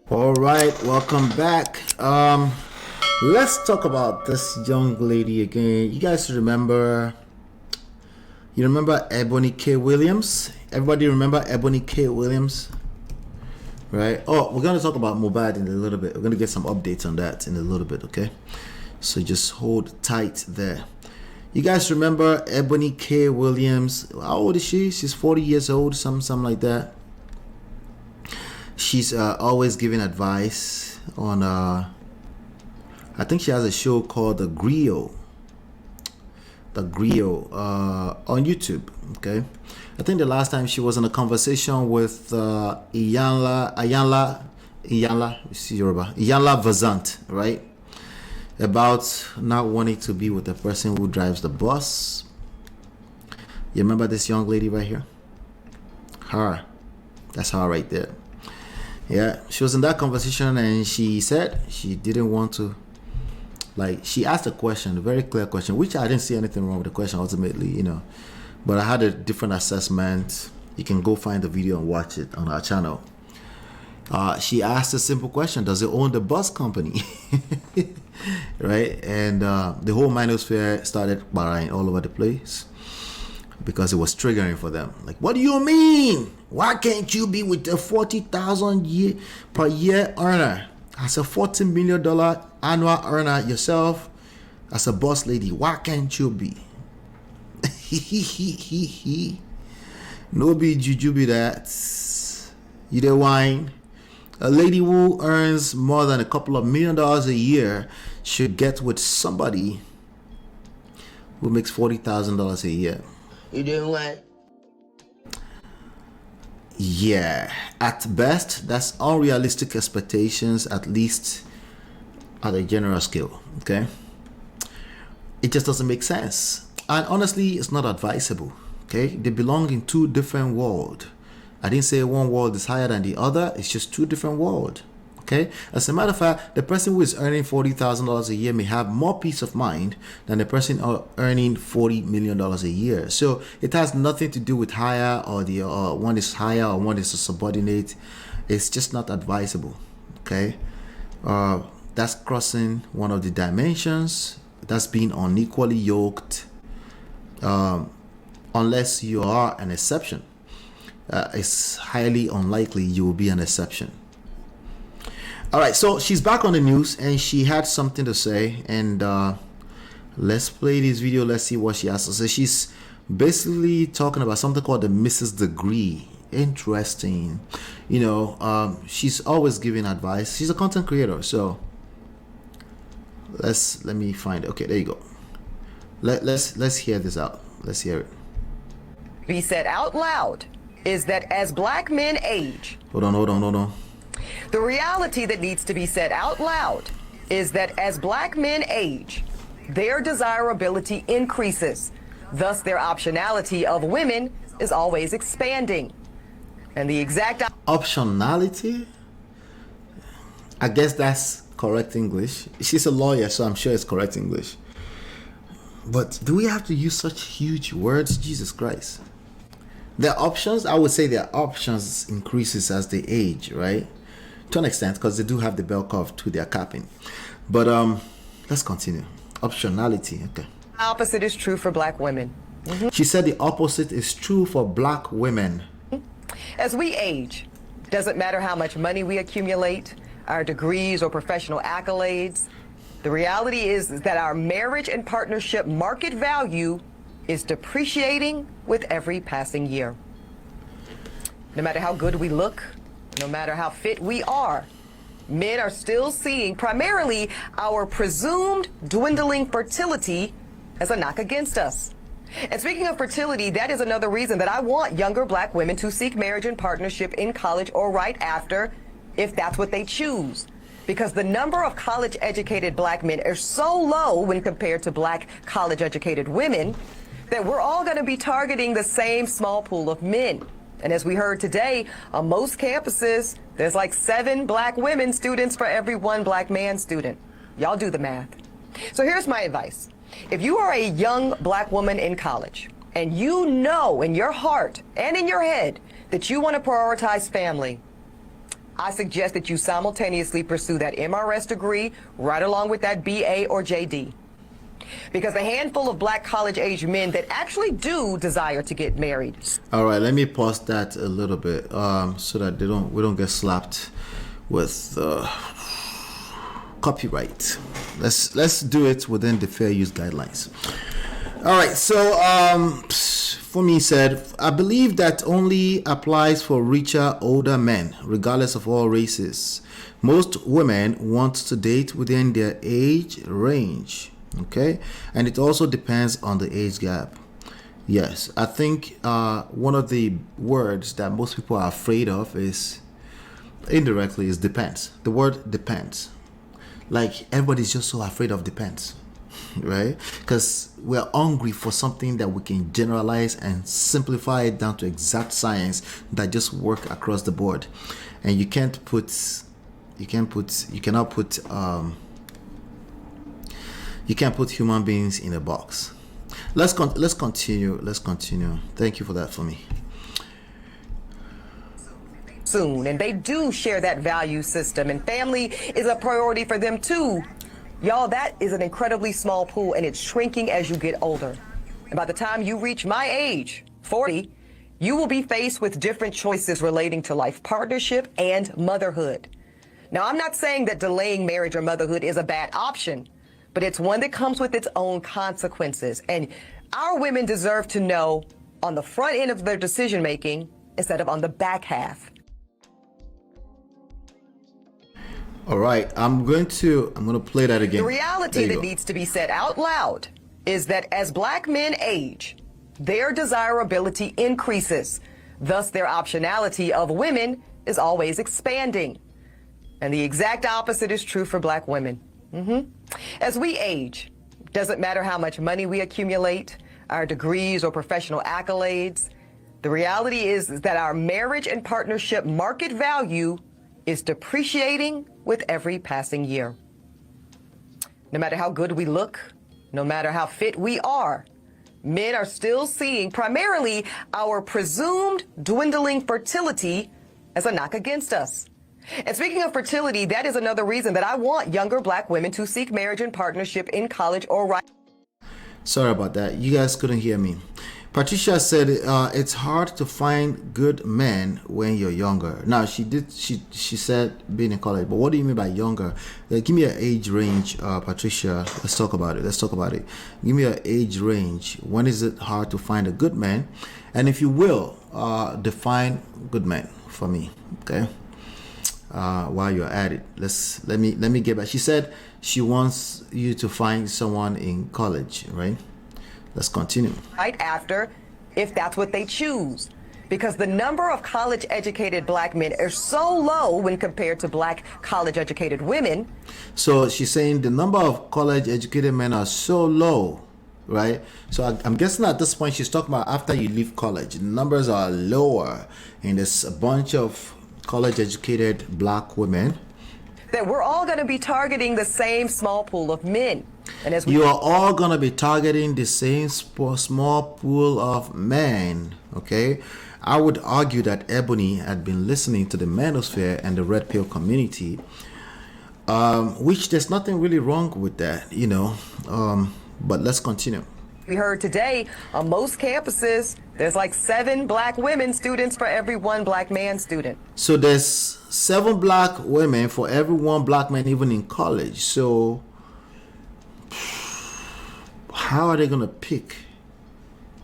All right, welcome back. Let's talk about this young lady again. You guys remember? You remember Ebony K. Williams? Everybody remember Ebony K. Williams? Right? Oh, we're gonna talk about Mobad in a little bit. We're gonna get some updates on that in a little bit, okay? So just hold tight there. You guys remember Ebony K. Williams? How old is she? She's 40 years old, something like that. She's always giving advice on I think she has a show called The Griot on YouTube. Okay, I think the last time she was in a conversation with Iyanla Vazant, right, about not wanting to be with the person who drives the bus. You remember this young lady right here? That's her right there. Yeah, she was in that conversation and she said she didn't want to, like, she asked a question, a very clear question, which I didn't see anything wrong with the question ultimately, you know, but I had a different assessment. You can go find the video and watch it on our channel. She asked a simple question: does it own the bus company? Right? And the whole manosphere started barring all over the place because it was triggering for them. Like, what do you mean? Why can't you be with a 40,000 per year earner? As a $40 million annual earner yourself, as a boss lady, why can't you be? No be juju be that. You dey whine. A lady who earns more than a couple of $1 million a year should get with somebody who makes $40,000 a year. You doing what? Yeah, at best, that's unrealistic expectations, at least at a general scale, okay? It just doesn't make sense. And honestly, it's not advisable, okay? They belong in two different worlds. I didn't say one world is higher than the other, it's just two different worlds, okay? As a matter of fact, the person who is earning $40,000 a year may have more peace of mind than the person earning $40 million a year. So it has nothing to do with higher or the one is higher or one is a subordinate. It's just not advisable, okay? That's crossing one of the dimensions. That's being unequally yoked, unless you are an exception. It's highly unlikely you will be an exception. All right, so she's back on the news and she had something to say, and let's play this video. Let's see what she has to say. She's basically talking about something called the Mrs. Degree. Interesting. You know, she's always giving advice. She's a content creator, so let me find it. Okay, there you go. Let's hear this out. Let's hear it. Be said out loud is that as black men age, Hold on. the reality that needs to be said out loud is that as black men age, their desirability increases. Thus, their optionality of women is always expanding. And the exact Optionality? I guess that's correct English. She's a lawyer, so I'm sure it's correct English. But do we have to use such huge words? Jesus Christ. Their options, I would say their options increases as they age, right? To an extent, because they do have the bell curve to their capping. But let's continue. Optionality, okay. opposite is true for black women. She said the opposite is true for black women. As we age, doesn't matter how much money we accumulate, our degrees or professional accolades, the reality is that our marriage and partnership market value is depreciating with every passing year. No matter how good we look, no matter how fit we are, men are still seeing primarily our presumed dwindling fertility as a knock against us. And speaking of fertility, that is another reason that I want younger black women to seek marriage and partnership in college or right after, if that's what they choose. Because the number of college-educated black men is so low when compared to black college-educated women that we're all going to be targeting the same small pool of men. And as we heard today, on most campuses, there's like 7 black women students for every 1 black man student. Y'all do the math. So here's my advice. If you are a young black woman in college and you know in your heart and in your head that you want to prioritize family, I suggest that you simultaneously pursue that MRS degree right along with that BA or JD. Because a handful of black college-age men that actually do desire to get married. All right, let me pause that a little bit so that we don't get slapped with copyright. Let's do it within the fair use guidelines. All right, so for me said, I believe that only applies for richer older men, regardless of all races. Most women want to date within their age range, okay? And it also depends on the age gap. Yes, I think one of the words that most people are afraid of is indirectly is depends. The word depends. Like everybody's just so afraid of depends, right? Because we're hungry for something that we can generalize and simplify it down to exact science that just work across the board. And you cannot put human beings in a box. Let's continue. Thank you for that for me. Soon, and they do share that value system, and family is a priority for them too. Y'all, that is an incredibly small pool, and it's shrinking as you get older. And by the time you reach my age, 40, you will be faced with different choices relating to life partnership and motherhood. Now, I'm not saying that delaying marriage or motherhood is a bad option, but it's one that comes with its own consequences. And our women deserve to know on the front end of their decision making instead of on the back half. All right, I'm going to play that again. The reality that needs to be said out loud is that as black men age, their desirability increases. Thus, their optionality of women is always expanding. And the exact opposite is true for black women. As we age, doesn't matter how much money we accumulate, our degrees or professional accolades, the reality is that our marriage and partnership market value is depreciating with every passing year. No matter how good we look, no matter how fit we are, men are still seeing primarily our presumed dwindling fertility as a knock against us. And speaking of fertility, that is another reason that I want younger black women to seek marriage and partnership in college or right. Sorry about that. You guys couldn't hear me. Patricia said it's hard to find good men when you're younger. Now she said being in college, but what do you mean by younger? Give me an age range, Patricia. Let's talk about it. Give me an age range. When is it hard to find a good man? And if you will, define good men for me, okay? While you're at it, let me get back. She said she wants you to find someone in college, right? Let's continue. Right after, if that's what they choose. Because the number of college-educated black men are so low when compared to black college-educated women. So she's saying the number of college-educated men are so low, right? So I'm guessing at this point she's talking about after you leave college. The numbers are lower, and there's a bunch of college-educated black women. That we're all going to be targeting the same small pool of men. And as you are all going to be targeting the same small pool of men, okay? I would argue that Ebony had been listening to the manosphere and the red pill community, which there's nothing really wrong with that, you know, but let's continue. We heard today on most campuses, there's like 7 black women students for every 1 black man student. So there's 7 black women for every 1 black man, even in college. So how are they going to pick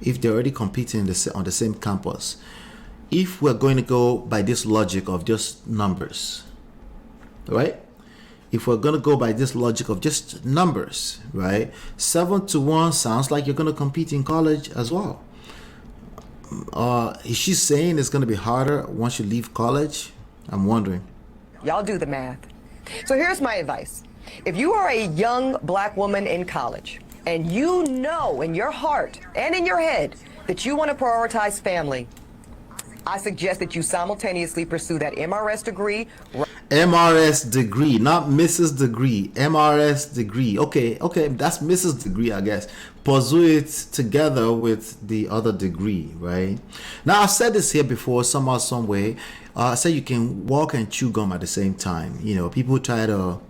if they're already competing on the same campus? If we're going to go by this logic of just numbers, right? If we're going to go by this logic of just numbers, right? 7 to 1 sounds like you're going to compete in college as well. Is she saying it's going to be harder once you leave college? I'm wondering. Y'all do the math. So here's my advice. If you are a young black woman in college and you know in your heart and in your head that you want to prioritize family, I suggest that you simultaneously pursue that MRS degree. MRS degree, not Mrs. degree. MRS degree. Okay, that's Mrs. degree, I guess. Pursue it together with the other degree, right? Now, I've said this here before, somehow, some way. I said you can walk and chew gum at the same time. You know, people try to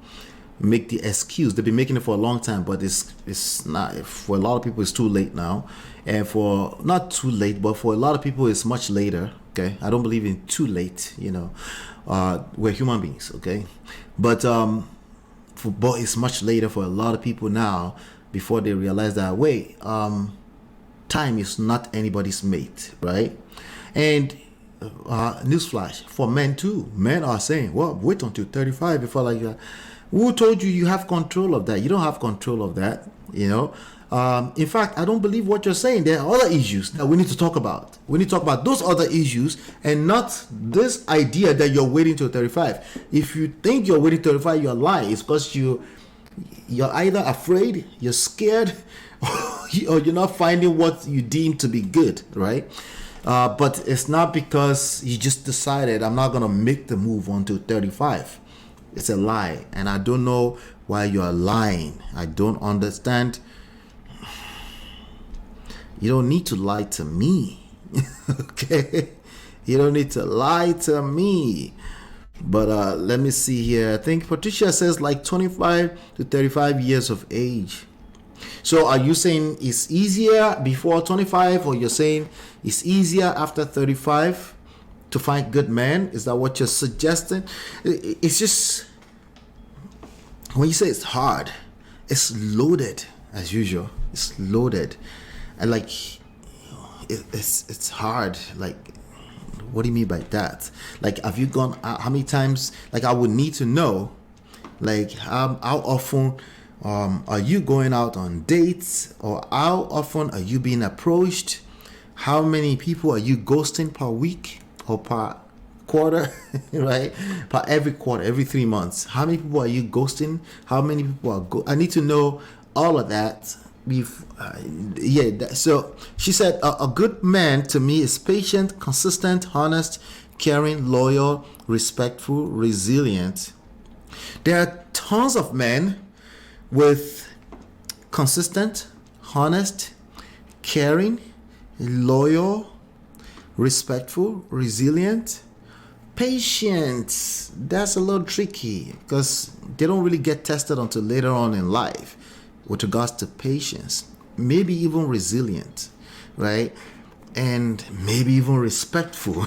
make the excuse. They've been making it for a long time, but it's not. For a lot of people, it's too late now. And for, not too late, but for a lot of people, it's much later. Okay, I don't believe in too late. You know, we're human beings. Okay, but it's much later for a lot of people now before they realize that wait, time is not anybody's mate, right? And newsflash for men too. Men are saying, well, wait until 35 before like that. Who told you have control of that? You don't have control of that, you know. In fact, I don't believe what you're saying. There are other issues that we need to talk about. We need to talk about those other issues and not this idea that you're waiting till 35. If you think you're waiting till 35, you're lying. It's because you're either afraid, you're scared, or you're not finding what you deem to be good, right? But it's not because you just decided I'm not going to make the move until 35. It's a lie. And I don't know why you're lying. I don't understand. You don't need to lie to me. Okay? You don't need to lie to me. But let me see here. I think Patricia says like 25 to 35 years of age. So are you saying it's easier before 25, or you're saying it's easier after 35 to find good men? Is that what you're suggesting? It's just, when you say it's hard, it's loaded as usual. It's loaded. And like, it's hard. Like, what do you mean by that? Like, have you gone out, how many times? Like, I would need to know, like, how often are you going out on dates, or how often are you being approached? How many people are you ghosting per week or per quarter, right? Per every quarter, every 3 months. How many people are you ghosting? How many people are I need to know all of that. So she said a good man to me is patient, consistent, honest, caring, loyal, respectful, resilient. There are tons of men with consistent, honest, caring, loyal, respectful, resilient, patient. That's a little tricky because they don't really get tested until later on in life with regards to patience, maybe even resilient, right? And maybe even respectful.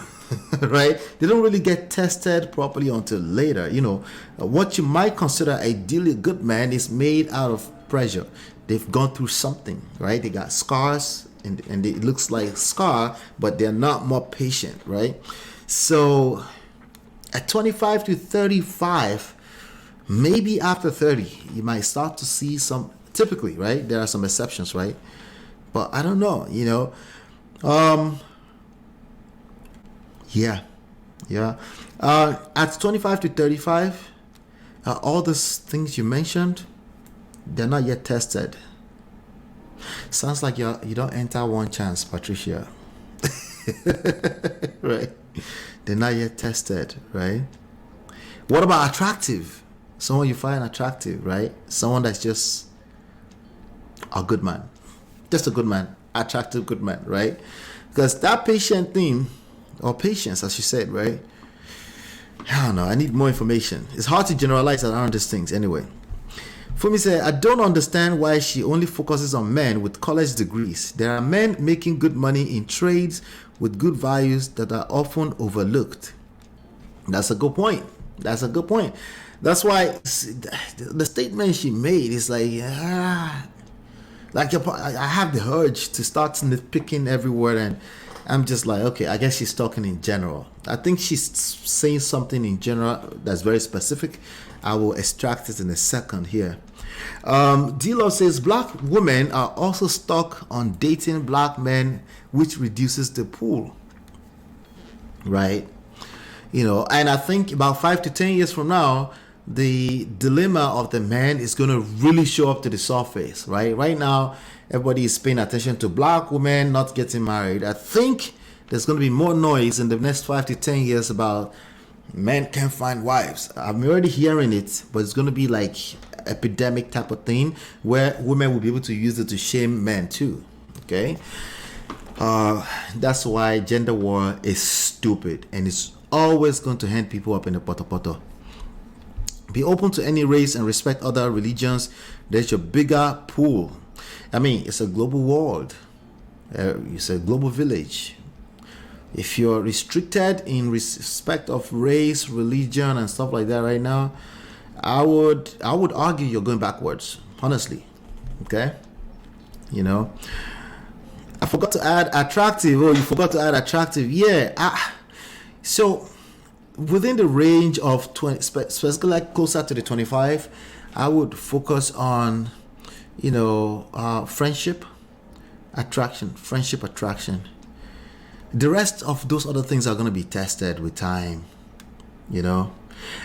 Right? They don't really get tested properly until later. You know, what you might consider ideally a good man is made out of pressure. They've gone through something, right? They got scars, and it looks like scar, but they're not more patient, right? So at 25 to 35, maybe after 30, you might start to see some, typically, right? There are some exceptions, right? But I don't know, you know. Yeah. At 25 to 35, all these things you mentioned, they're not yet tested. Sounds like you don't enter one chance, Patricia. Right? They're not yet tested, right? What about attractive? Someone you find attractive, right? Someone that's just a good man. Just a good man. Attractive good man, right? Because that patient thing, or patience, as you said, right? I don't know. I need more information. It's hard to generalize around these things anyway. Fumi said, I don't understand why she only focuses on men with college degrees. There are men making good money in trades with good values that are often overlooked. That's a good point. That's why the statement she made is like, I have the urge to start nitpicking every word, and I'm just like, okay, I guess she's talking in general. I think she's saying something in general that's very specific. I will extract it in a second here. D-Love says, black women are also stuck on dating black men, which reduces the pool. Right? You know, and I think about 5 to 10 years from now, the dilemma of the man is going to really show up to the surface, right? Right now, everybody is paying attention to black women not getting married. I think there's going to be more noise in the next 5 to 10 years about Men can't find wives. I'm already hearing it, but it's going to be like epidemic type of thing where women will be able to use it to shame men too. Okay. That's why gender war is stupid, and it's always going to hand people up in the poto. Be open to any race and respect other religions. There's your bigger pool. I mean, it's a global world. It's a global village. If you're restricted in respect of race, religion, and stuff like that right now, I would argue you're going backwards, honestly. Okay? You know, I forgot to add attractive. Oh, you forgot to add attractive. Yeah. So within the range of 20, specifically like closer to the 25, I would focus on, friendship, attraction. The rest of those other things are going to be tested with time,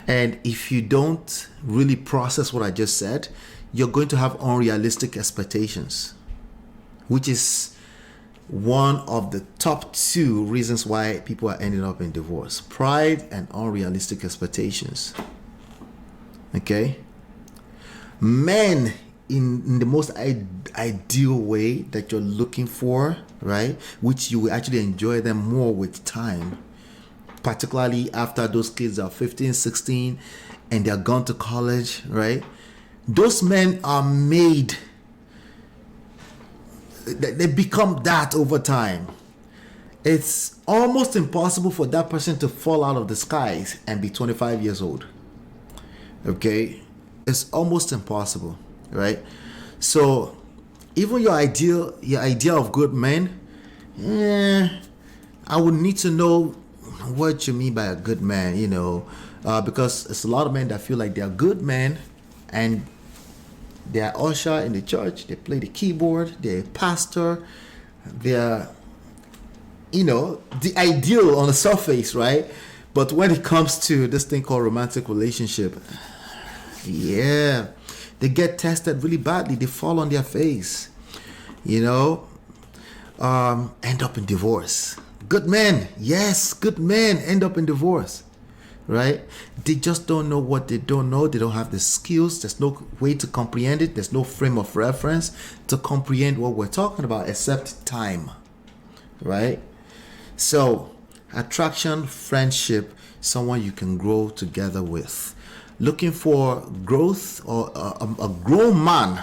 and if you don't really process what I just said, you're going to have unrealistic expectations, which is one of the top 2 reasons why people are ending up in divorce: pride and unrealistic expectations. Okay? Men, in the most ideal way that you're looking for, right, which you will actually enjoy them more with time, particularly after those kids are 15, 16 and they're gone to college, right? Those men are made, they become that over time. It's almost impossible for that person to fall out of the skies and be 25 years old. Okay? It's almost impossible, right? So even your idea of good men, I would need to know what you mean by a good man, because it's a lot of men that feel like they're good men and they're usher in the church, they play the keyboard, they're a pastor, they're, the ideal on the surface, right? But when it comes to this thing called romantic relationship, they get tested really badly. They fall on their face, end up in divorce. Good men, yes, good men end up in divorce, right? They just don't know what they don't know. They don't have the skills. There's no way to comprehend it. There's no frame of reference to comprehend what we're talking about except time, right? So, attraction, friendship, someone you can grow together with. Looking for growth or a grown man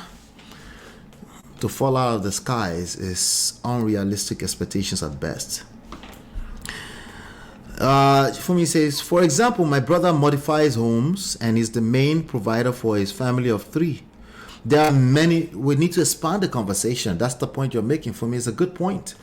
to fall out of the skies is unrealistic expectations at best. For me, it says, for example, my brother modifies homes and is the main provider for his family of 3. There are many. We need to expand the conversation. That's the point you're making. For me, it's a good point.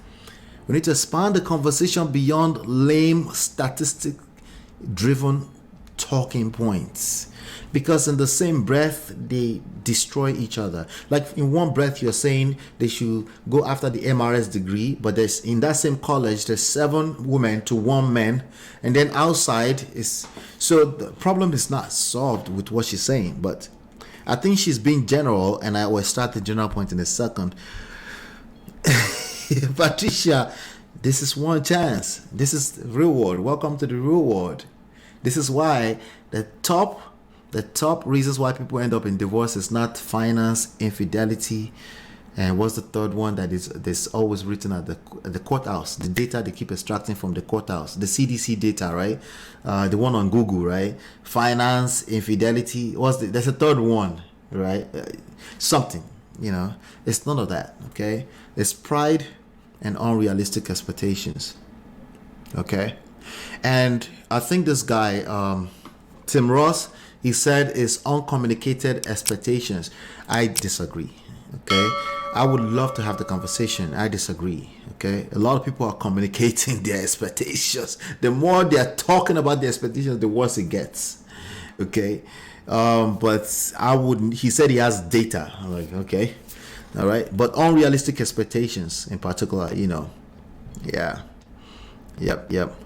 We need to expand the conversation beyond lame statistic-driven talking points, because in the same breath they destroy each other. Like in one breath you're saying they should go after the MRS degree, but there's in that same college there's 7 women to 1 man, and then outside is, so the problem is not solved with what she's saying. But I think she's being general, and I will start the general point in a second. Patricia, this is one chance. This is the real world. Welcome to the real world. This is why the top reasons why people end up in divorce is not finance, infidelity, and what's the third one that is always written at the courthouse? The data they keep extracting from the courthouse, the CDC data, right? The one on Google, right? Finance, infidelity. There's a third one, right? Something, It's none of that. Okay, it's pride and unrealistic expectations. Okay. And I think this guy, Tim Ross, he said is uncommunicated expectations. I disagree. Okay. I would love to have the conversation. I disagree. Okay. A lot of people are communicating their expectations. The more they're talking about their expectations, the worse it gets. Okay. But he said he has data. I'm like, okay. All right. But unrealistic expectations in particular, yeah. Yep.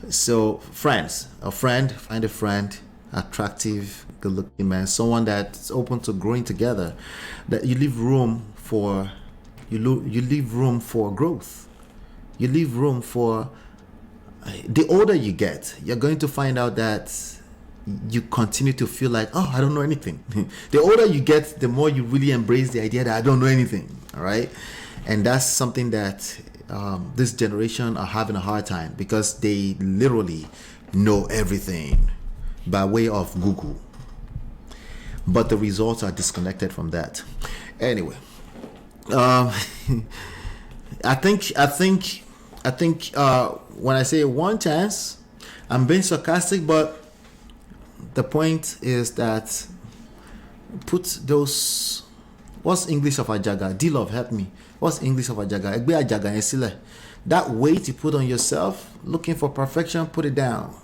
So find a friend, attractive, good-looking man, someone that's open to growing together. That you leave room for, growth. You leave room for the older you get, you're going to find out that you continue to feel like, oh, I don't know anything. The older you get, the more you really embrace the idea that I don't know anything. All right. And that's something that this generation are having a hard time, because they literally know everything by way of Google. But the results are disconnected from that. Anyway, I think when I say one chance, I'm being sarcastic, but the point is that put those, what's English of ajaga? D-Love, help me. What's English of ajaga? Egbe ajaga esile. That weight you put on yourself, looking for perfection, put it down.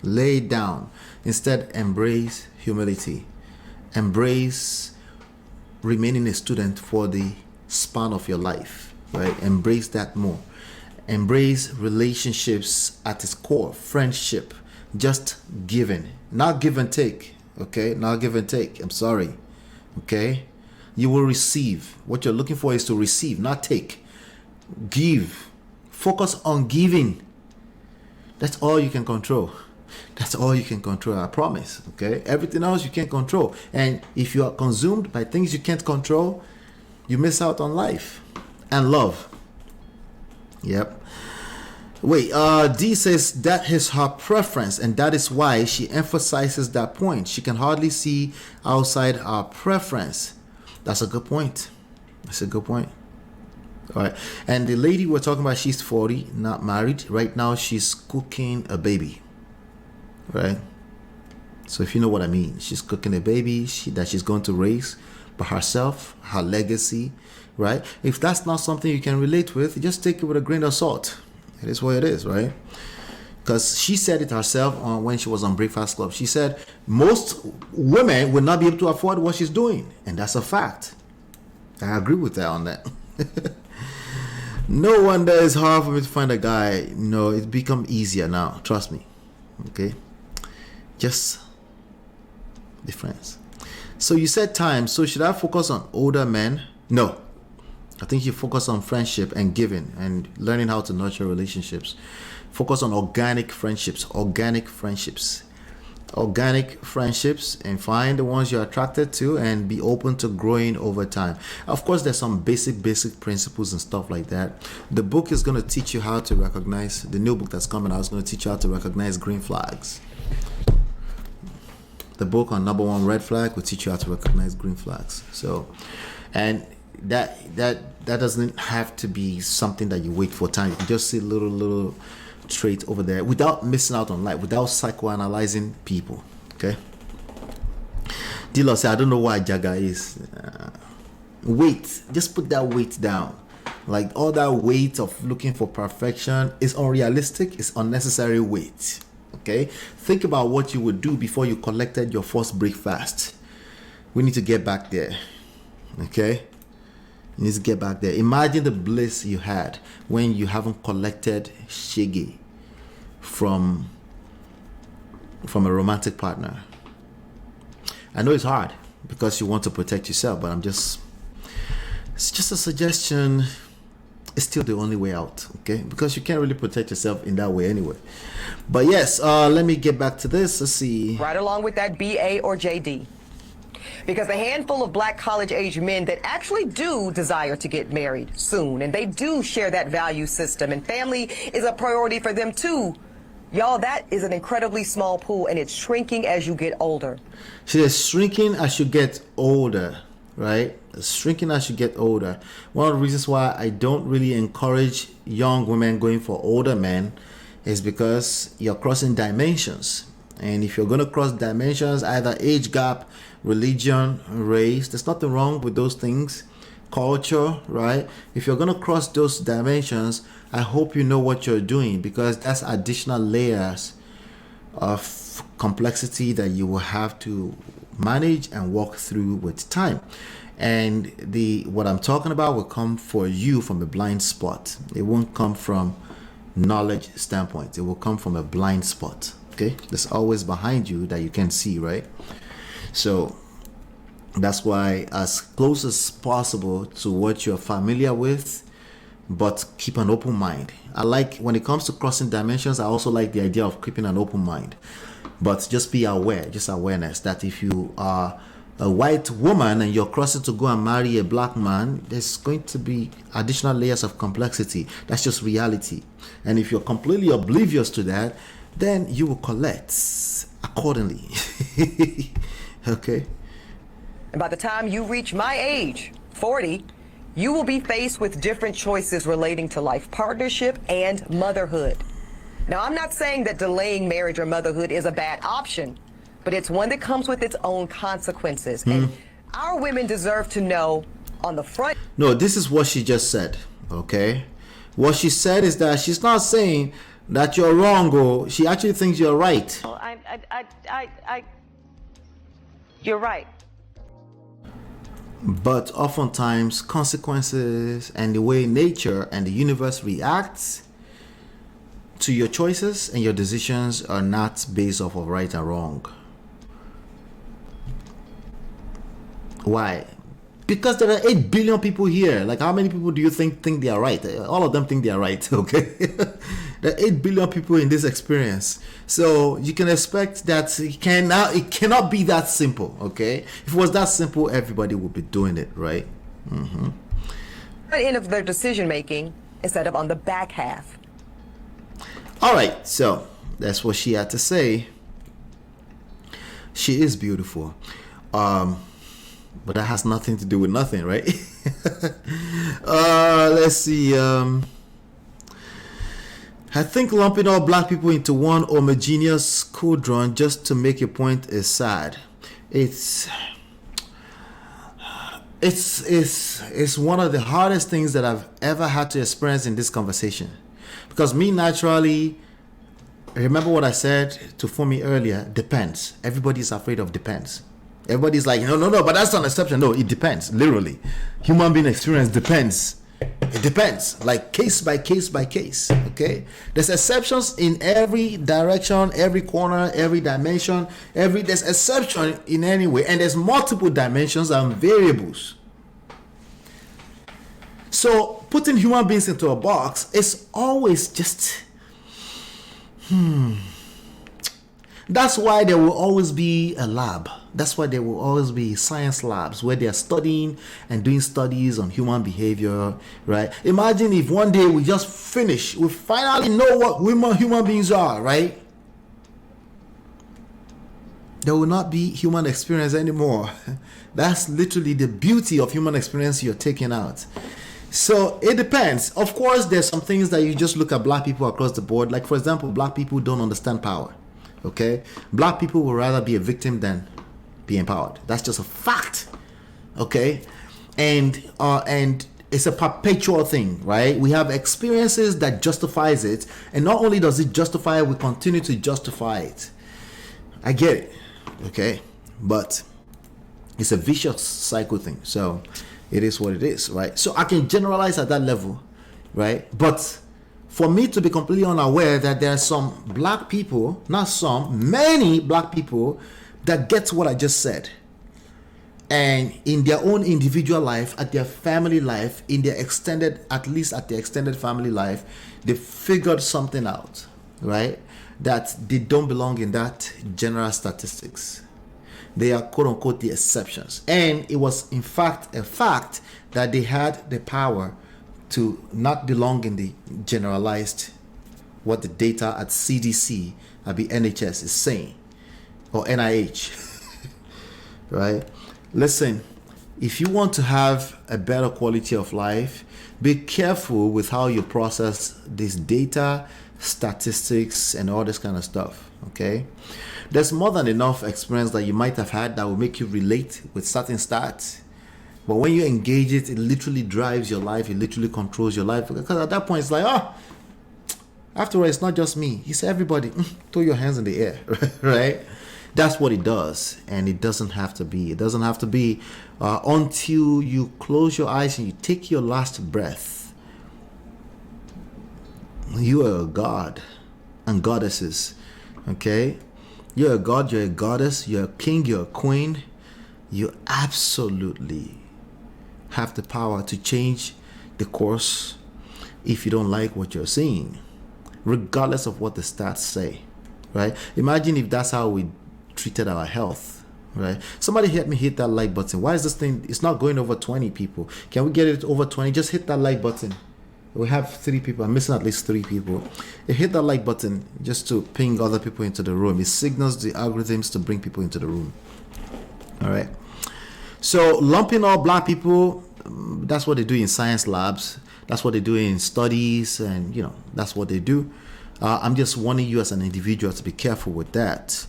Lay it down. Instead, embrace humility. Embrace remaining a student for the span of your life, right? Embrace that more. Embrace relationships at its core. Friendship, just giving, not give and take. Okay, not give and take. I'm sorry. Okay, you will receive. What you're looking for is to receive, not take. Give. Focus on giving. That's all you can control. That's all you can control, I promise. Okay, everything else you can't control. And if you are consumed by things you can't control, you miss out on life and love. Yep. Wait, D says that is her preference, and that is why she emphasizes that point. She can hardly see outside her preference. That's a good point. That's a good point. All right. And the lady we're talking about, she's 40, not married. Right now, she's cooking a baby. Right? So if you know what I mean, she's cooking a baby that she's going to raise by herself, her legacy, right? If that's not something you can relate with, just take it with a grain of salt. It is what it is, right? Because she said it herself when she was on Breakfast Club. She said most women will not be able to afford what she's doing, and that's a fact. I agree with her on that. No wonder it's hard for me to find a guy. No, it's become easier now. Trust me. Okay, just be friends. So you said time. So should I focus on older men? No. I think you focus on friendship and giving and learning how to nurture relationships. Focus on organic friendships, and find the ones you're attracted to and be open to growing over time. Of course, there's some basic principles and stuff like that. The book is going to teach you how to recognize, the new book that's coming out is going to teach you how to recognize green flags. The book on number one red flag will teach you how to recognize green flags. So, and that doesn't have to be something that you wait for time. You can just see little traits over there without missing out on life, without psychoanalyzing people. Okay. Dilo said, I don't know why Jaga is. Weight. Just put that weight down. Like all that weight of looking for perfection is unrealistic. It's unnecessary weight. Okay. Think about what you would do before you collected your first breakfast. We need to get back there. Okay. You need to get back there. Imagine the bliss you had when you haven't collected shege from a romantic partner. I know it's hard because you want to protect yourself, but it's just a suggestion. It's still the only way out, okay? Because you can't really protect yourself in that way anyway. But yes, let me get back to this. Let's see. Right along with that BA or JD. Because a handful of black college-age men that actually do desire to get married soon, and they do share that value system, and family is a priority for them too. Y'all, that is an incredibly small pool, and it's shrinking as you get older. She says shrinking as you get older, right? Shrinking as you get older. One of the reasons why I don't really encourage young women going for older men is because you're crossing dimensions. And if you're going to cross dimensions, either age gap, religion, race, there's nothing wrong with those things. Culture, right? If you're going to cross those dimensions, I hope you know what you're doing, because that's additional layers of complexity that you will have to manage and walk through with time. And what I'm talking about will come for you from a blind spot. It won't come from knowledge standpoint. It will come from a blind spot. Okay, there's always behind you that you can see, right? So that's why, as close as possible to what you're familiar with, but keep an open mind. I like, when it comes to crossing dimensions, I also like the idea of keeping an open mind. But just be aware, just awareness that if you are a white woman and you're crossing to go and marry a black man, there's going to be additional layers of complexity. That's just reality. And if you're completely oblivious to that, then you will collect accordingly. Okay? And by the time you reach my age, 40, you will be faced with different choices relating to life partnership and motherhood. Now, I'm not saying that delaying marriage or motherhood is a bad option, but it's one that comes with its own consequences. And our women deserve to know on the front. No, this is what she just said, okay? What she said is that she's not saying that you're wrong, or she actually thinks you're right. You're right. But oftentimes, consequences and the way nature and the universe reacts to your choices and your decisions are not based off of right and wrong. Why? Because there are 8 billion people here. Like, how many people do you think they are right? All of them think they are right, okay? There are 8 billion people in this experience. So you can expect that it cannot be that simple, okay? If it was that simple, everybody would be doing it, right? End of their decision making instead of on the back half. All right, so that's what she had to say. She is beautiful. But that has nothing to do with nothing, right? Let's see. I think lumping all black people into one homogeneous quadrant just to make a point is sad. It's one of the hardest things that I've ever had to experience in this conversation. Because me naturally, remember what I said to Fumi earlier, depends. Everybody's afraid of depends. Everybody's like, no, but that's not an exception. No, it depends, literally. Human being experience depends. It depends, like case by case by case, okay? There's exceptions in every direction, every corner, every dimension, there's exception in any way, and there's multiple dimensions and variables. So putting human beings into a box is always just, That's why there will always be a lab. That's why there will always be science labs where they are studying and doing studies on human behavior, right? Imagine if one day we just finish, we finally know what human beings are, right? There will not be human experience anymore. That's literally the beauty of human experience you're taking out. So it depends. Of course, there's some things that you just look at black people across the board. Like, for example, black people don't understand power. Okay? Black people would rather be a victim than be empowered. That's just a fact. Okay? And it's a perpetual thing, right? We have experiences that justifies it. And not only does it justify it, we continue to justify it. I get it. Okay? But it's a vicious cycle thing. So it is what it is, right? So I can generalize at that level, right? But for me to be completely unaware that there are some black people, not some, many black people that get what I just said. And in their own individual life, at their family life, in their extended, at least at the extended family life, they figured something out, right? That they don't belong in that general statistics. They are quote unquote the exceptions. And it was in fact a fact that they had the power to not belong in the generalized, what the data at CDC, at the NHS is saying, or NIH, right? Listen, if you want to have a better quality of life, be careful with how you process this data, statistics, and all this kind of stuff, okay? There's more than enough experience that you might have had that will make you relate with certain stats. But when you engage it, it literally drives your life. It literally controls your life. Because at that point, it's like, after all, it's not just me. It's everybody. Throw your hands in the air, right? That's what it does. And it doesn't have to be. It doesn't have to be until you close your eyes and you take your last breath. You are a god and goddesses, okay? You're a god, you're a goddess, you're a king, you're a queen. You absolutely have the power to change the course if you don't like what you're seeing, regardless of what the stats say, right? Imagine if that's how we treated our health, right? Somebody help me hit that like button. Why is this thing, it's not going over 20 people? Can we get it over 20? Just hit that like button. We have 3 people. I'm missing at least 3 people. You hit that like button just to ping other people into the room. It signals the algorithms to bring people into the room. All right. So lumping all black people, that's what they do in science labs. That's what they do in studies, and that's what they do. I'm just warning you as an individual to be careful with that.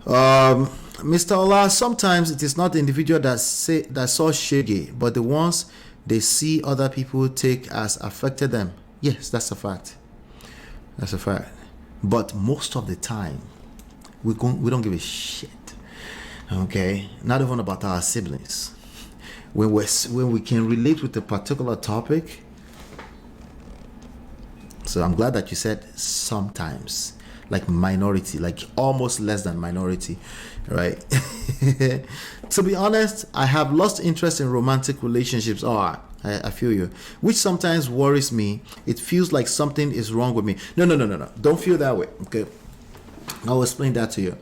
Mr. Ola, sometimes it is not the individual that saw shege, but the ones they see other people take as affected them. Yes, that's a fact. That's a fact. But most of the time, we don't give a shit. Okay, not even about our siblings. When we can relate with a particular topic. So I'm glad that you said sometimes, like minority, like almost less than minority, right? To be honest, I have lost interest in romantic relationships. Oh, I feel you. Which sometimes worries me. It feels like something is wrong with me. No. Don't feel that way. Okay, I'll explain that to you.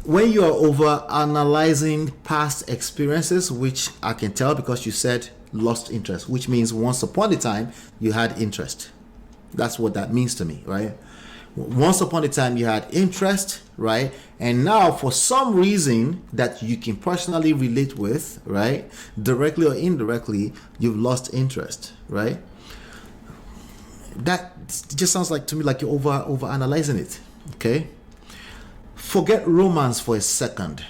When you are over analyzing past experiences, which I can tell because you said lost interest, which means once upon a time you had interest. That's what that means to me, right? Once upon a time you had interest, right? And now for some reason that you can personally relate with, right? Directly or indirectly, you've lost interest, right? That just sounds like to me like you're over analyzing it, okay? Forget romance for a second,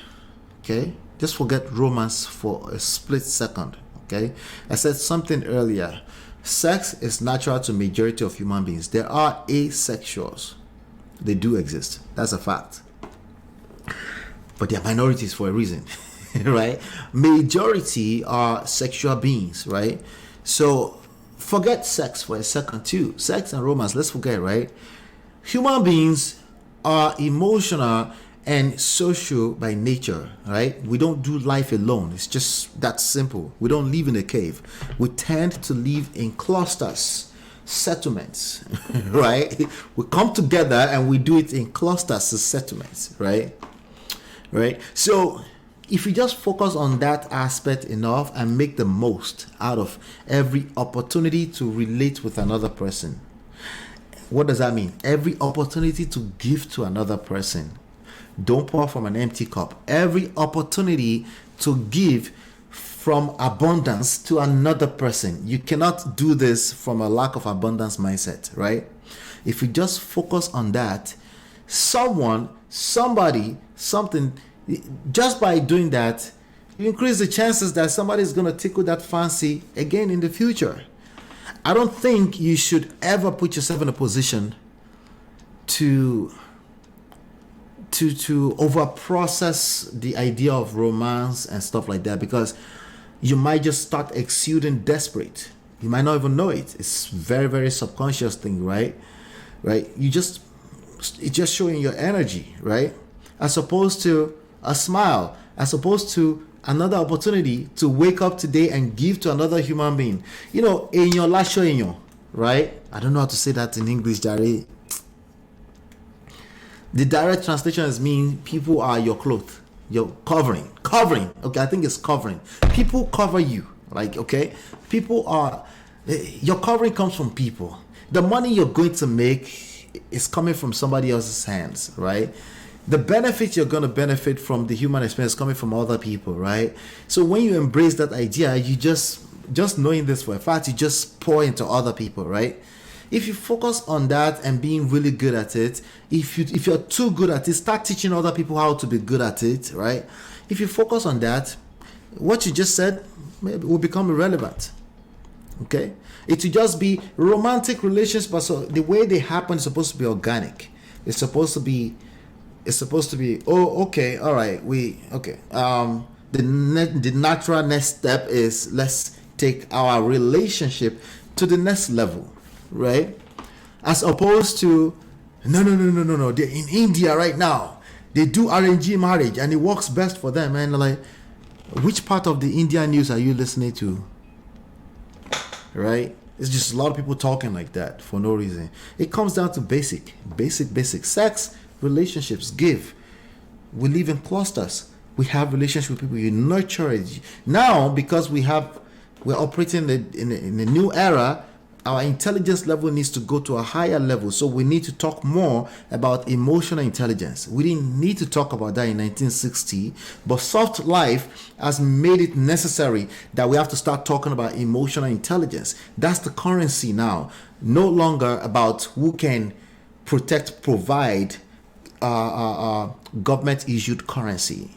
okay? Just forget romance for a split second, okay? I said something earlier. Sex is natural to majority of human beings. There are asexuals. They do exist. That's a fact. But they're minorities for a reason, right? Majority are sexual beings, right? So forget sex for a second too. Sex and romance, let's forget, right? Human beings are emotional and social by nature, right? We don't do life alone. It's just that simple. We don't live in a cave. We tend to live in clusters, settlements, right? We come together and we do it in clusters, settlements, right? So if you just focus on that aspect enough and make the most out of every opportunity to relate with another person. What does that mean? Every opportunity to give to another person. Don't pour from an empty cup. Every opportunity to give from abundance to another person. You cannot do this from a lack of abundance mindset, right? If you just focus on that, someone, somebody, something, just by doing that, you increase the chances that somebody is going to tickle that fancy again in the future. I don't think you should ever put yourself in a position to over process the idea of romance and stuff like that, because you might just start exuding desperate. You might not even know it. It's very, very subconscious thing, right? It's just showing your energy, right? As opposed to a smile, as opposed to another opportunity to wake up today and give to another human being. Enyo lasho enyo, right? I don't know how to say that in English, Jare. The direct translation is mean people are your clothes, your covering. Okay, I think it's covering. People cover you, like, okay? People are, your covering comes from people. The money you're going to make is coming from somebody else's hands, right? The benefit you're going to benefit from the human experience coming from other people, right? So when you embrace that idea, you just knowing this for a fact, you just pour into other people, right? If you focus on that and being really good at it, if you're too good at it, start teaching other people how to be good at it, right? If you focus on that, what you just said maybe will become irrelevant. Okay? It will just be romantic relations, but so the way they happen is supposed to be organic. It's supposed to be, oh, okay, all right, the natural next step is let's take our relationship to the next level, right? As opposed to no, they're in India right now, they do arranged marriage and it works best for them. And like, which part of the Indian news are you listening to, right? It's just a lot of people talking like that for no reason. It comes down to basic. Sex, relationships, give. We live in clusters. We have relationships with people. You nurture it. Now, because we're operating in a new era, our intelligence level needs to go to a higher level. So we need to talk more about emotional intelligence. We didn't need to talk about that in 1960, but soft life has made it necessary that we have to start talking about emotional intelligence. That's the currency now. No longer about who can provide government issued currency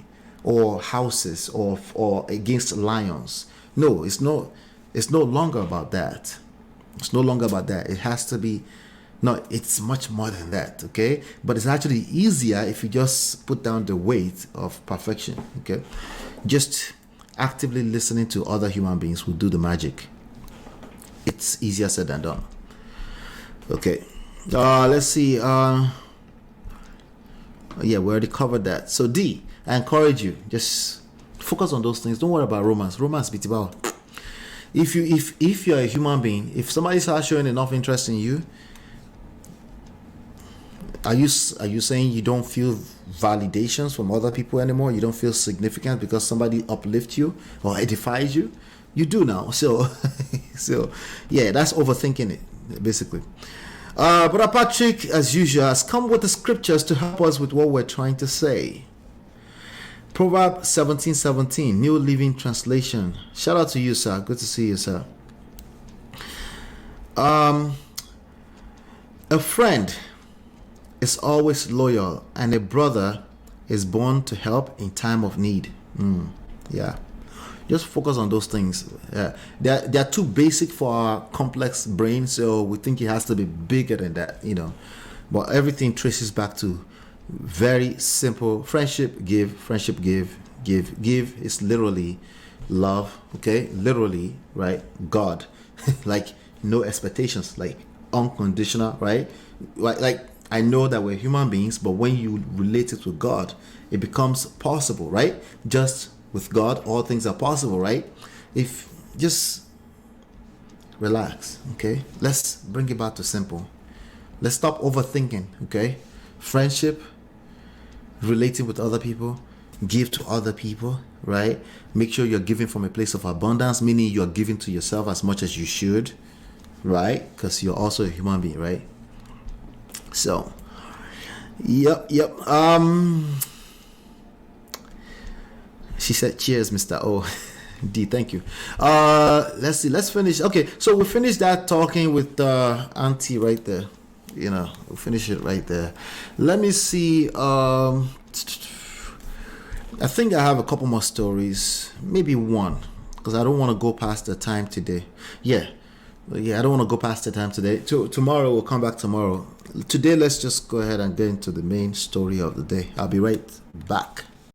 or houses or against lions. No, it's no longer about that. It's no longer about that. It has to be, no, it's much more than that, okay? But it's actually easier if you just put down the weight of perfection, okay? Just actively listening to other human beings will do the magic. It's easier said than done. Okay, let's see. Yeah, we already covered that. So D, I encourage you, just focus on those things. Don't worry about romance. Romance, bitibao. If you're a human being, if somebody starts showing enough interest in you, are you saying you don't feel validations from other people anymore? You don't feel significant because somebody uplifts you or edifies you? You do now. So yeah, that's overthinking it, basically. Brother Patrick, as usual, has come with the scriptures to help us with what we're trying to say. Proverbs 17:17, New Living Translation. Shout out to you, sir. Good to see you, sir. A friend is always loyal, and a brother is born to help in time of need. Yeah. Just focus on those things. Yeah. They're too basic for our complex brain, so we think it has to be bigger than that, But everything traces back to very simple. Friendship, give. Give is literally love, okay? Literally, right? God. Like no expectations, like unconditional, right? Like I know that we're human beings, but when you relate it with God, it becomes possible, right? Just with God, all things are possible, right? If just relax, okay? Let's bring it back to simple. Let's stop overthinking, okay? Friendship, relating with other people, give to other people, right? Make sure you're giving from a place of abundance, meaning you're giving to yourself as much as you should, right? Because you're also a human being, right? So, yep. She said, cheers, Mr. O. D, thank you. Let's see, let's finish. Okay, so we finished that talking with Auntie right there. We'll finish it right there. Let me see. I think I have a couple more stories. Maybe one, because I don't want to go past the time today. Yeah, I don't want to go past the time today. Tomorrow, we'll come back tomorrow. Today, let's just go ahead and get into the main story of the day. I'll be right back.